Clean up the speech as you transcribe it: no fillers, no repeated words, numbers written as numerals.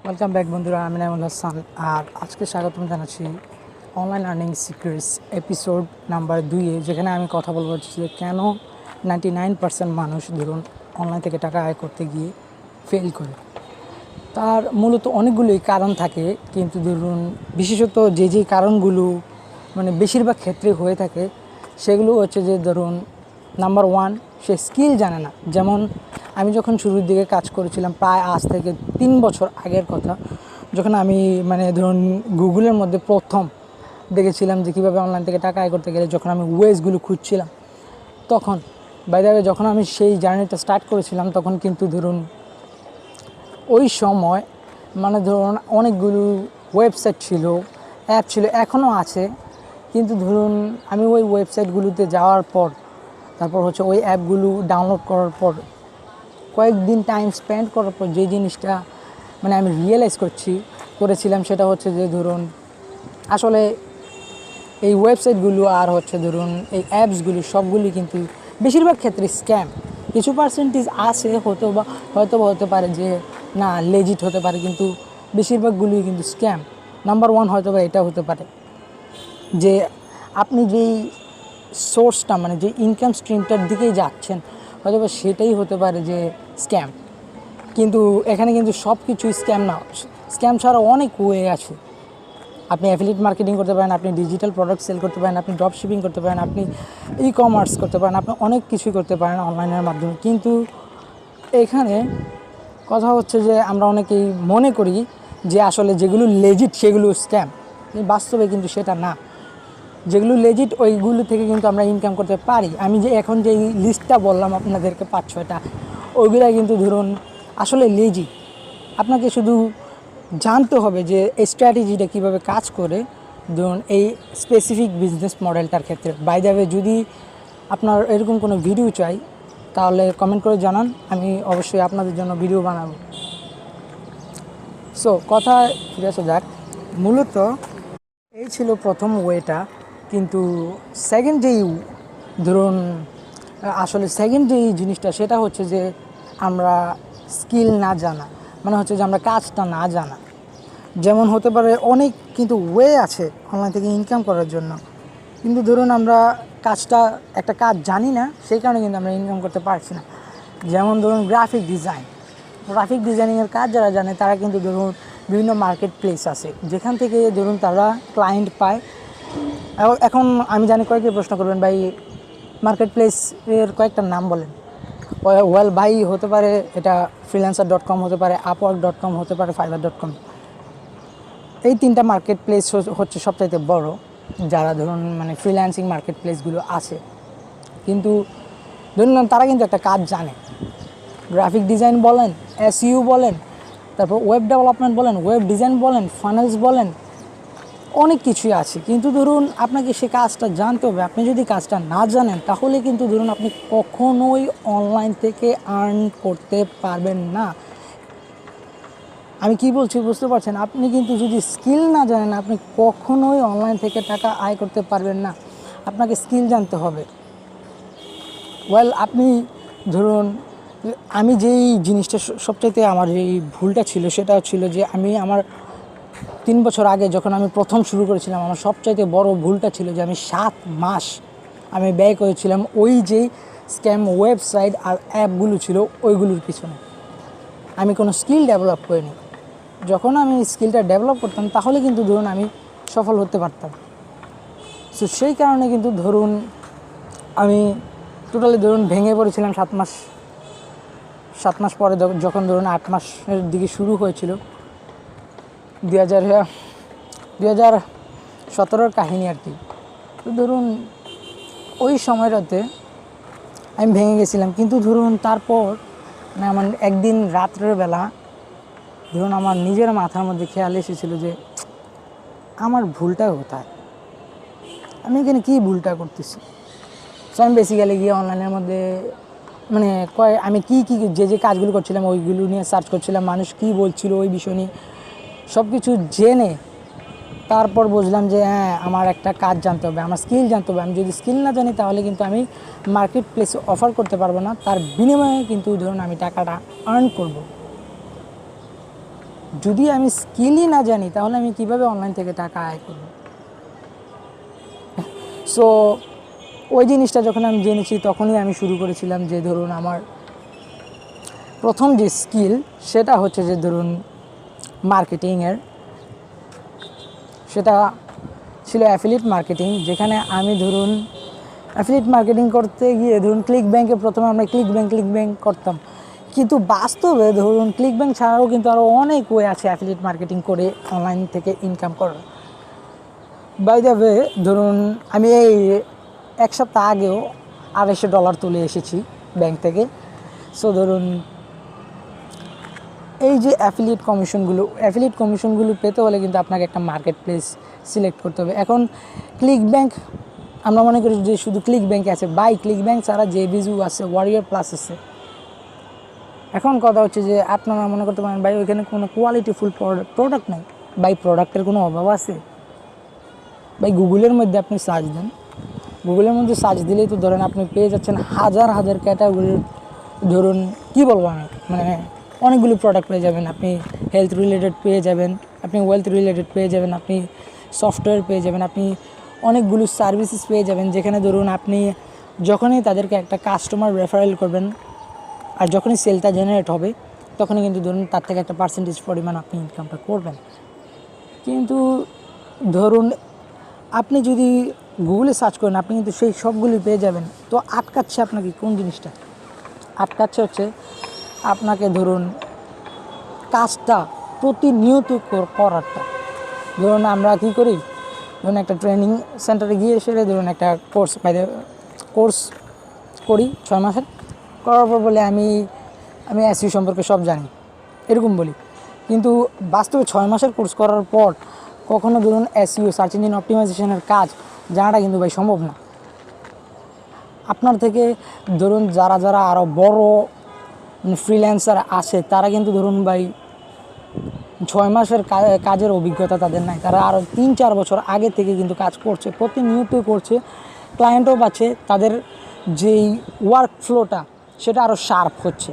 Welcome back বন্ধুরা, আমি নাইমুল হাসান। আর আজকে স্বাগতম জানাচ্ছি online earning secrets episode number 2-এ, যেখানে আমি কথা বলবো যে কেন 99% মানুষ ধরুন অনলাইন থেকে টাকা আয় করতে গিয়ে ফেল করে। তার মূলত অনেকগুলোই কারণ থাকে, কিন্তু ধরুন বিশেষত যে কারণগুলো বেশিরভাগ ক্ষেত্রে হয়ে থাকে সেগুলো হচ্ছে যে ধরুন নাম্বার 1, সে স্কিল জানে না। যেমন আমি যখন শুরুর দিকে কাজ করেছিলাম, প্রায় আজ থেকে 3 বছর আগের কথা, যখন আমি ধরুন গুগলের মধ্যে প্রথম দেখেছিলাম যে কীভাবে অনলাইন থেকে টাকা আয় করতে গেলে, যখন আমি ওয়েজগুলো খুঁজছিলাম, তখন বাইরে যখন আমি সেই জার্নিটা স্টার্ট করেছিলাম, তখন কিন্তু ধরুন ওই সময় ধরুন অনেকগুলো ওয়েবসাইট ছিল, অ্যাপ ছিল, এখনও আছে। কিন্তু ধরুন আমি ওই ওয়েবসাইটগুলোতে যাওয়ার পর, তারপর হচ্ছে ওই অ্যাপগুলো ডাউনলোড করার পর, কয়েকদিন টাইম স্পেন্ড করার পর যে জিনিসটা আমি রিয়েলাইজ করেছিলাম সেটা হচ্ছে যে ধরুন আসলে এই ওয়েবসাইটগুলো আর হচ্ছে ধরুন এই অ্যাপসগুলো সবগুলি কিন্তু বেশিরভাগ ক্ষেত্রে স্ক্যাম। কিছু পার্সেন্টেজ আছে হয়তো হতে পারে যে না লেজিট হতে পারে, কিন্তু বেশিরভাগগুলোই কিন্তু স্ক্যাম। নাম্বার 1 হয়তো বা এটা হতে পারে যে আপনি যেই সোর্সটা যে ইনকাম স্ট্রিমটার দিকেই যাচ্ছেন, হয়তো বা সেটাই হতে পারে যে স্ক্যাম। কিন্তু এখানে কিন্তু সব কিছুই স্ক্যাম না, স্ক্যাম ছাড়া অনেক ওয়ে আছে। আপনি অ্যাফিলিয়েট মার্কেটিং করতে পারেন, আপনি ডিজিটাল প্রোডাক্ট সেল করতে পারেন, আপনি ড্রপ শিপিং করতে পারেন, আপনি ই-কমার্স করতে পারেন, আপনি অনেক কিছুই করতে পারেন অনলাইনের মাধ্যমে। কিন্তু এখানে কথা হচ্ছে যে আমরা অনেকেই মনে করি যে আসলে যেগুলো লেজিট সেগুলো স্ক্যাম, বাস্তবে কিন্তু সেটা না। যেগুলো লেজিট ওইগুলো থেকে কিন্তু আমরা ইনকাম করতে পারি। আমি যে এখন যে লিস্টটা বললাম আপনাদেরকে 5-6টা, ওইগুলো কিন্তু ধরুন আসলে লেজিট। আপনাকে শুধু জানতে হবে যে এই স্ট্র্যাটেজিটা কীভাবে কাজ করে ধরুন এই স্পেসিফিক বিজনেস মডেলটার ক্ষেত্রে। বাই দ্য ওয়ে, যদি আপনার এরকম কোনো ভিডিও চাই তাহলে কমেন্ট করে জানান, আমি অবশ্যই আপনাদের জন্য ভিডিও বানাবো। সো কথা ফিরে আসা যাক, মূলত এই ছিল প্রথম ওয়েটা। কিন্তু সেকেন্ড যেই ধরুন আসলে সেকেন্ড যেই জিনিসটা, সেটা হচ্ছে যে আমরা স্কিল না জানা, হচ্ছে যে আমরা কাজটা না জানা। যেমন হতে পারে অনেক কিন্তু ওয়ে আছে অনলাইন থেকে ইনকাম করার জন্য, কিন্তু ধরুন আমরা একটা কাজ জানি না, সেই কারণে কিন্তু আমরা ইনকাম করতে পারছি না। যেমন ধরুন গ্রাফিক ডিজাইনিংয়ের কাজ যারা জানে তারা কিন্তু ধরুন বিভিন্ন মার্কেট প্লেস আছে, যেখান থেকে ধরুন তারা ক্লায়েন্ট পায়। এখন আমি জানি কয়েকটি প্রশ্ন করবেন, ভাই মার্কেট প্লেসের কয়েকটা নাম বলেন। ওয়েল ভাই, হতে পারে এটা freelancer.com হতে পারে, upwork.com হতে পারে, fiverr.com। এই 3টা মার্কেট প্লেস হচ্ছে সবচাইতে বড়, যারা ধরুন ফ্রিল্যান্সিং মার্কেট প্লেসগুলো আছে। কিন্তু ধরুন তারা কিন্তু একটা কাজ জানে, গ্রাফিক ডিজাইন বলেন, SEO বলেন, তারপর ওয়েব ডেভেলপমেন্ট বলেন, ওয়েব ডিজাইন বলেন, ফানেলস বলেন, অনেক কিছুই আছে। কিন্তু ধরুন আপনাকে সে কাজটা জানতে হবে। আপনি যদি কাজটা না জানেন তাহলে কিন্তু ধরুন আপনি কখনোই অনলাইন থেকে আর্ন করতে পারবেন না। আমি কি বলছি বুঝতে পারছেন? আপনি কিন্তু যদি স্কিল না জানেন, আপনি কখনোই অনলাইন থেকে টাকা আয় করতে পারবেন না। আপনাকে স্কিল জানতে হবে। আপনি ধরুন আমি যেই জিনিসটা সবচাইতে আমার যেই ভুলটা ছিল সেটা ছিল যে আমার 3 বছর আগে যখন আমি প্রথম শুরু করেছিলাম, আমার সবচাইতে বড় ভুলটা ছিল যে আমি 7 মাস ব্যয় করেছিলাম ওই যে স্ক্যাম ওয়েবসাইট আর অ্যাপগুলো ছিল ওইগুলোর পিছনে। আমি কোনো স্কিল ডেভেলপ করিনি। যখন আমি স্কিলটা ডেভেলপ করতাম তাহলে কিন্তু ধরুন আমি সফল হতে পারতাম। সো সেই কারণে কিন্তু ধরুন আমি টোটালি ধরুন ভেঙে পড়েছিলাম 7 মাস পরে, যখন ধরুন 8 মাসের দিকে শুরু হয়েছিল। 2017-র কাহিনী আর কি। তো ধরুন ওই সময়টাতে আমি ভেঙে গেছিলাম। কিন্তু ধরুন তারপর আমার একদিন রাত্রের বেলা ধরুন আমার নিজের মাথার মধ্যে খেয়াল এসেছিলো যে আমার ভুলটা কোথায়, আমি এখানে কী ভুলটা করতেছি। সো আমি বেসিক্যালি গিয়ে অনলাইনের মধ্যে আমি কী যে কাজগুলো করছিলাম ওইগুলো নিয়ে সার্চ করছিলাম, মানুষ কী বলছিল ওই বিষয় নিয়ে সব কিছু জেনে তারপর বুঝলাম যে হ্যাঁ, আমার একটা কাজ জানতে হবে, আমার স্কিল জানতে হবে। আমি যদি স্কিল না জানি তাহলে কিন্তু আমি মার্কেট প্লেসে অফার করতে পারবো না, তার বিনিময়ে কিন্তু ধরুন আমি টাকাটা আর্ন করব। যদি আমি স্কিলই না জানি তাহলে আমি কিভাবে অনলাইন থেকে টাকা আয় করব? সো ওই জিনিসটা যখন আমি জেনেছি তখনই আমি শুরু করেছিলাম যে ধরুন আমার প্রথম যে স্কিল সেটা হচ্ছে যে ধরুন মার্কেটিংয়ের, সেটা ছিল অ্যাফিলিয়েট মার্কেটিং, যেখানে আমি ধরুন অ্যাফিলিয়েট মার্কেটিং করতে গিয়ে ধরুন ক্লিক ব্যাঙ্কে প্রথমে আমরা ক্লিক ব্যাঙ্ক করতাম, কিন্তু বাস্তবে ধরুন ক্লিক ব্যাঙ্ক ছাড়াও কিন্তু আরও অনেক ওয়ে আছে অ্যাফিলিয়েট মার্কেটিং করে অনলাইন থেকে ইনকাম করার। বাই দ্য ওয়ে ধরুন আমি এই এক সপ্তাহ আগেও $250 তুলে এসেছি ব্যাংক থেকে। সো ধরুন এই যে অ্যাফিলিয়েট কমিশনগুলো পেতে হলে কিন্তু আপনাকে একটা মার্কেট প্লেস সিলেক্ট করতে হবে। এখন ক্লিক ব্যাঙ্ক আমরা মনে করি যে শুধু ক্লিক ব্যাঙ্কে আছে, বাই ক্লিক ব্যাঙ্ক ছাড়া জেবিজু আছে, ওয়ারিয়র প্লাস আছে। এখন কথা হচ্ছে যে আপনারা মনে করতে পারেন ভাই ওইখানে কোনো কোয়ালিটিফুল প্রোডাক্ট নেই। বাই প্রোডাক্টের কোনো অভাব আছে? ভাই গুগলের মধ্যে আপনি সার্চ দেন, গুগলের মধ্যে সার্চ দিলেই তো ধরেন আপনি পেয়ে যাচ্ছেন হাজার ক্যাটাগরির, ধরুন কি বলবো আমি, মানে অনেকগুলো প্রোডাক্ট পেয়ে যাবেন। আপনি হেলথ রিলেটেড পেয়ে যাবেন, আপনি ওয়েলথ রিলেটেড পেয়ে যাবেন, আপনি সফটওয়্যার পেয়ে যাবেন, আপনি অনেকগুলো সার্ভিসেস পেয়ে যাবেন, যেখানে ধরুন আপনি যখনই তাদেরকে একটা কাস্টমার রেফারেল করবেন আর যখনই সেলটা জেনারেট হবে তখনই কিন্তু ধরুন তার থেকে একটা পার্সেন্টেজ পরিমাণ আপনি ইনকামটা করবেন। কিন্তু ধরুন আপনি যদি গুগলে সার্চ করেন আপনি কিন্তু সেই সবগুলি পেয়ে যাবেন। তো আটকাচ্ছে আপনাকে কোন জিনিসটা? আটকাচ্ছে হচ্ছে আপনাকে ধরুন কাজটা প্রতিনিয়ত করারটা। ধরুন আমরা কী করি, ধরুন একটা ট্রেনিং সেন্টারে গিয়ে সেরে ধরুন একটা কোর্স করি 6 মাসের, করার পর বলে আমি এসইও সম্পর্কে সব জানি এরকম বলি, কিন্তু বাস্তবে 6 মাসের কোর্স করার পর কখনো ধরুন এসইও সার্চ ইঞ্জিন অপটিমাইজেশনের কাজ জানাটা কিন্তু ভাই সম্ভব না। আপনার থেকে ধরুন যারা আরও বড় ফ্রিল্যান্সার আছে তারা কিন্তু ধরুন ভাই 6 মাসের কাজের অভিজ্ঞতা তাদের নাই, তারা আরও 3-4 বছর আগে থেকে কিন্তু কাজ করছে, প্রতিনিয়ত করছে, ক্লায়েন্টও পাচ্ছে, তাদের যেই ওয়ার্ক ফ্লোটা সেটা আরও শার্প হচ্ছে।